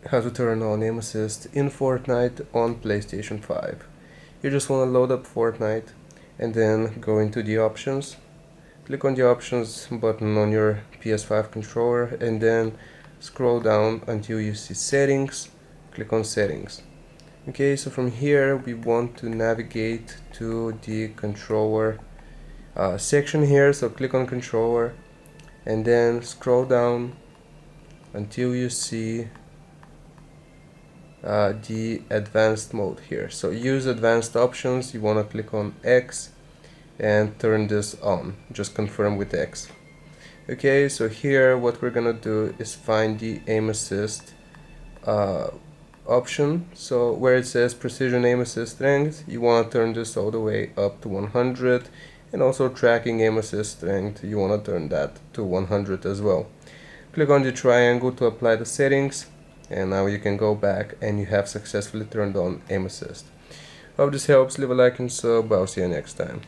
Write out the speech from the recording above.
how to turn on aim assist in Fortnite on PlayStation 5. You just want to load up Fortnite and then go into the options. Click on the options button on your PS5 controller and then scroll down until you see settings. Click on settings. Okay, so from here we want to navigate to the controller section here, so click on controller and then scroll down until you see the advanced mode here. So use advanced options, you want to click on X and turn this on. Just confirm with X. Okay, so here what we're gonna do is find the aim assist option. So where it says precision aim assist strength, you want to turn this all the way up to 100, and also tracking aim assist strength, you want to turn that to 100 as well. Click on the triangle to apply the settings, and now you can go back and you have successfully turned on aim assist. Hope this helps. Leave a like and sub. I'll see you next time.